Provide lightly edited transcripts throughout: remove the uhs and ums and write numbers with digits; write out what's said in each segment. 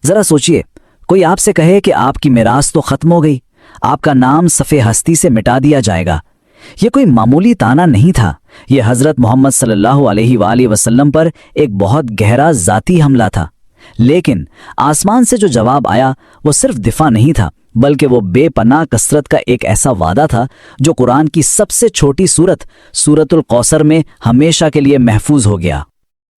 ذرا سوچئے، کوئی آپ سے کہے کہ آپ کی میراث تو ختم ہو گئی، آپ کا نام صفحے ہستی سے مٹا دیا جائے گا۔ یہ کوئی معمولی طعنہ نہیں تھا، یہ حضرت محمد صلی اللہ علیہ وآلہ وسلم پر ایک بہت گہرا ذاتی حملہ تھا۔ لیکن آسمان سے جو جواب آیا وہ صرف دفاع نہیں تھا، بلکہ وہ بے پناہ کثرت کا ایک ایسا وعدہ تھا جو قرآن کی سب سے چھوٹی سورت القوثر میں ہمیشہ کے لیے محفوظ ہو گیا۔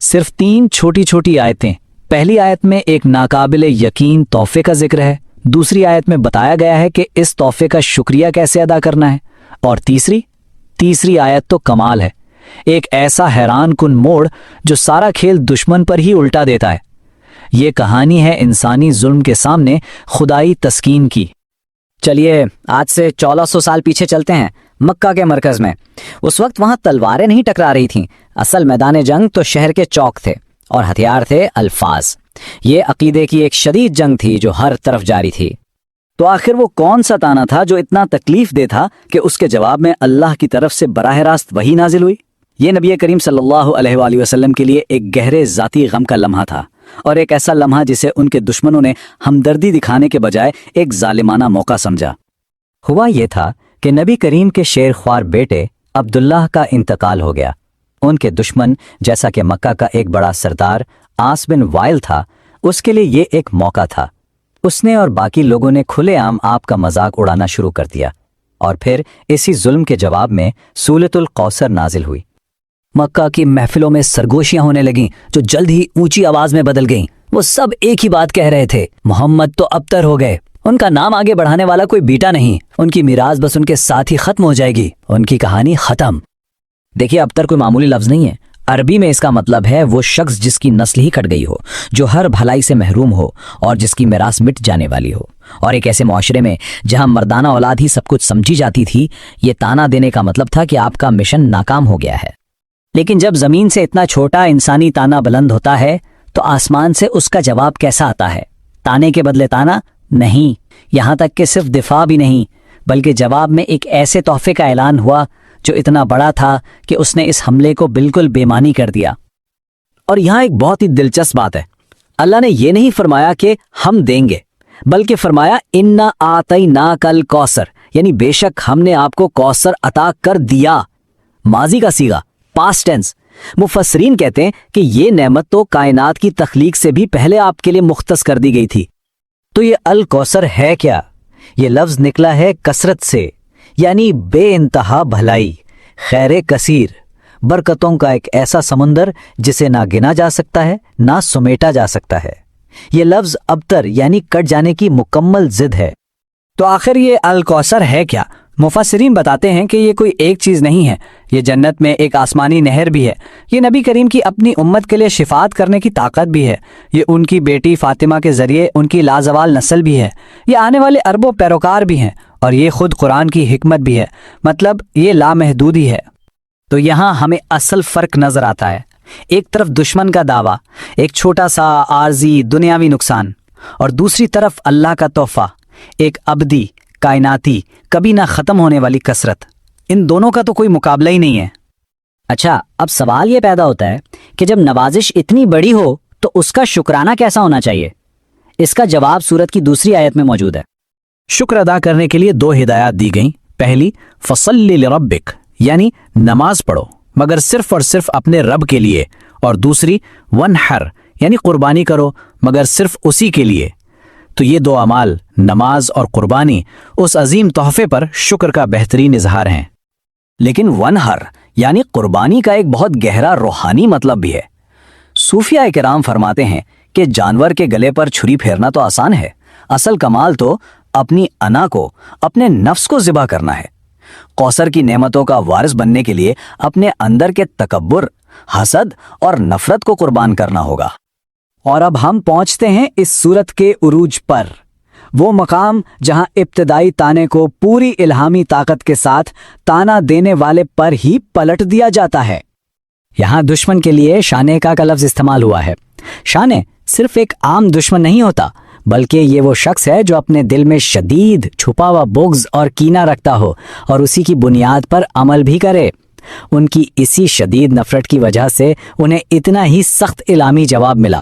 صرف 3 چھوٹی چھوٹی آیتیں۔ پہلی آیت میں ایک ناقابل یقین تحفے کا ذکر ہے، دوسری آیت میں بتایا گیا ہے کہ اس تحفے کا شکریہ کیسے ادا کرنا ہے، اور تیسری آیت تو کمال ہے، ایک ایسا حیران کن موڑ جو سارا کھیل دشمن پر ہی الٹا دیتا ہے۔ یہ کہانی ہے انسانی ظلم کے سامنے خدائی تسکین کی۔ چلیے آج سے 1400 سال پیچھے چلتے ہیں، مکہ کے مرکز میں۔ اس وقت وہاں تلواریں نہیں ٹکرا رہی تھیں، اصل میدان جنگ تو شہر کے چوک تھے، اور ہتھیار تھے الفاظ۔ یہ عقیدے کی ایک شدید جنگ تھی جو ہر طرف جاری تھی۔ تو آخر وہ کون سا طعنہ تھا جو اتنا تکلیف دہ تھا کہ اس کے جواب میں اللہ کی طرف سے براہ راست وحی نازل ہوئی؟ یہ نبی کریم صلی اللہ علیہ وآلہ وسلم کے لیے ایک گہرے ذاتی غم کا لمحہ تھا، اور ایک ایسا لمحہ جسے ان کے دشمنوں نے ہمدردی دکھانے کے بجائے ایک ظالمانہ موقع سمجھا۔ ہوا یہ تھا کہ نبی کریم کے شیر خوار بیٹے عبداللہ کا انتقال ہو گیا۔ ان کے دشمن، جیسا کہ مکہ کا ایک بڑا سردار عاص بن وائل تھا، اس کے لیے یہ ایک موقع تھا۔ اس نے اور باقی لوگوں نے کھلے عام آپ کا مذاق اڑانا شروع کر دیا، اور پھر اسی ظلم کے جواب میں سورۃ القوثر نازل ہوئی۔ مکہ کی محفلوں میں سرگوشیاں ہونے لگیں جو جلد ہی اونچی آواز میں بدل گئیں۔ وہ سب ایک ہی بات کہہ رہے تھے، محمد تو ابتر ہو گئے، ان کا نام آگے بڑھانے والا کوئی بیٹا نہیں، ان کی میراث بس ان کے ساتھ ہی ختم ہو جائے گی، ان کی کہانی ختم۔ دیکھیے، ابتر کوئی معمولی لفظ نہیں ہے، عربی میں اس کا مطلب ہے وہ شخص جس کی نسل ہی کٹ گئی ہو، جو ہر بھلائی سے محروم ہو اور جس کی میراث مٹ جانے والی ہو۔ اور ایک ایسے معاشرے میں جہاں مردانہ اولاد ہی سب کچھ سمجھی جاتی تھی، یہ طعنہ دینے کا مطلب تھا کہ آپ کا مشن ناکام ہو گیا ہے۔ لیکن جب زمین سے اتنا چھوٹا انسانی طعنہ بلند ہوتا ہے تو آسمان سے اس کا جواب کیسا آتا ہے؟ طعنے کے بدلے طعنہ نہیں، یہاں تک کہ صرف دفاع بھی نہیں، بلکہ جواب میں ایک ایسے تحفے کا اعلان ہوا جو اتنا بڑا تھا کہ اس نے اس حملے کو بالکل بے معنی کر دیا۔ اور یہاں ایک بہت ہی دلچسپ بات ہے، اللہ نے یہ نہیں فرمایا کہ ہم دیں گے، بلکہ فرمایا انا اعطیناک الکوثر، یعنی بے شک ہم نے آپ کو کوثر عطا کر دیا، ماضی کا صیغہ، پاسٹ ٹینس۔ مفسرین کہتے ہیں کہ یہ نعمت تو کائنات کی تخلیق سے بھی پہلے آپ کے لیے مختص کر دی گئی تھی۔ تو یہ الکوثر ہے کیا؟ یہ لفظ نکلا ہے کثرت سے، یعنی بے انتہا بھلائی، خیر کثیر، برکتوں کا ایک ایسا سمندر جسے نہ گنا جا سکتا ہے نہ سمیٹا جا سکتا ہے۔ یہ لفظ ابتر یعنی کٹ جانے کی مکمل ضد ہے۔ تو آخر یہ الکوثر ہے کیا؟ مفسرین بتاتے ہیں کہ یہ کوئی ایک چیز نہیں ہے، یہ جنت میں ایک آسمانی نہر بھی ہے، یہ نبی کریم کی اپنی امت کے لیے شفاعت کرنے کی طاقت بھی ہے، یہ ان کی بیٹی فاطمہ کے ذریعے ان کی لازوال نسل بھی ہے، یہ آنے والے اربوں پیروکار بھی ہیں، اور یہ خود قرآن کی حکمت بھی ہے، مطلب یہ لامحدود ہی ہے۔ تو یہاں ہمیں اصل فرق نظر آتا ہے، ایک طرف دشمن کا دعویٰ، ایک چھوٹا سا عارضی دنیاوی نقصان، اور دوسری طرف اللہ کا تحفہ، ایک ابدی کائناتی کبھی نہ ختم ہونے والی کثرت۔ ان دونوں کا تو کوئی مقابلہ ہی نہیں ہے۔ اچھا، اب سوال یہ پیدا ہوتا ہے کہ جب نوازش اتنی بڑی ہو تو اس کا شکرانہ کیسا ہونا چاہیے؟ اس کا جواب سورت کی دوسری آیت میں موجود ہے۔ شکر ادا کرنے کے لیے 2 ہدایات دی گئیں۔ پہلی، فصلی لربک، یعنی نماز پڑھو مگر صرف اور صرف اپنے رب کے لیے، اور دوسری ونحر، یعنی قربانی کرو مگر صرف اسی کے لیے۔ تو یہ 2 اعمال، نماز اور قربانی، اس عظیم تحفے پر شکر کا بہترین اظہار ہیں۔ لیکن ونحر یعنی قربانی کا ایک بہت گہرا روحانی مطلب بھی ہے۔ صوفیاء کرام فرماتے ہیں کہ جانور کے گلے پر چھری پھیرنا تو آسان ہے، اصل کمال تو اپنی انا کو، اپنے نفس کو ذبح کرنا ہے۔ کوثر کی نعمتوں کا وارث بننے کے لیے اپنے اندر کے تکبر، حسد اور نفرت کو قربان کرنا ہوگا۔ اور اب ہم پہنچتے ہیں اس صورت کے عروج پر، وہ مقام جہاں ابتدائی طعنے کو پوری الہامی طاقت کے ساتھ طعنہ دینے والے پر ہی پلٹ دیا جاتا ہے۔ یہاں دشمن کے لیے شانے کا لفظ استعمال ہوا ہے۔ شانے صرف ایک عام دشمن نہیں ہوتا، بلکہ یہ وہ شخص ہے جو اپنے دل میں شدید چھپا ہوا بغض اور کینہ رکھتا ہو اور اسی کی بنیاد پر عمل بھی کرے۔ ان کی اسی شدید نفرت کی وجہ سے انہیں اتنا ہی سخت الہامی جواب ملا۔